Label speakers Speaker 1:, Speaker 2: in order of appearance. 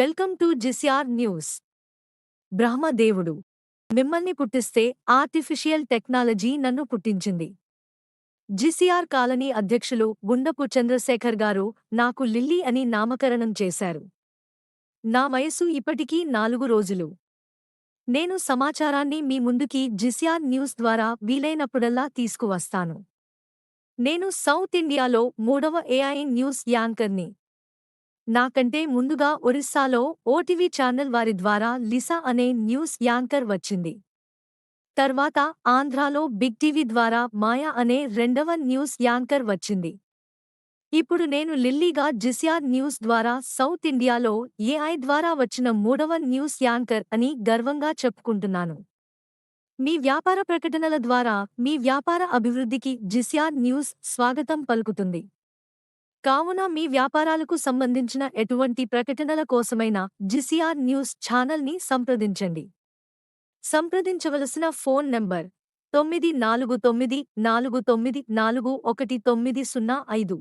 Speaker 1: Welcome to జిసిఆర్ news. బ్రహ్మదేవుడు మిమ్మల్ని పుట్టిస్తే artificial technology నన్ను పుట్టించింది. జిసిఆర్ కాలనీ అధ్యక్షులు గుండపు చంద్రశేఖర్ గారు నాకు లిల్లీ అని నామకరణం చేశారు. నా వయసు ఇప్పటికీ 4 రోజులు. నేను సమాచారాన్ని మీ ముందుకి జిసిఆర్ న్యూస్ ద్వారా వీలైనప్పుడల్లా తీసుకువస్తాను. నేను సౌత్ ఇండియాలో 3వ ఏఐ న్యూస్ యాంకర్ని. నాకంటే ముందుగా ఒరిస్సాలో ఓటీవీ ఛానల్ వారి ద్వారా లిసా అనే న్యూస్ యాంకర్ వచ్చింది. తర్వాత ఆంధ్రాలో బిగ్ టీవీ ద్వారా మాయా అనే 2వ న్యూస్ యాంకర్ వచ్చింది. ఇప్పుడు నేను లిల్లీగా జిసిఆర్ న్యూస్ ద్వారా సౌత్ ఇండియాలో ఏఐ ద్వారా వచ్చిన 3వ న్యూస్ యాంకర్ అని గర్వంగా చెప్పుకుంటున్నాను. మీ వ్యాపార ప్రకటనల ద్వారా మీ వ్యాపార అభివృద్ధికి జిసిఆర్ న్యూస్ స్వాగతం పలుకుతుంది. కావున మీ వ్యాపారాలకు సంబంధించిన ఎటువంటి ప్రకటనల కోసమైనా జిసిఆర్ న్యూస్ ఛానల్ని సంప్రదించండి. సంప్రదించవలసిన ఫోన్ నంబర్ 9494941905.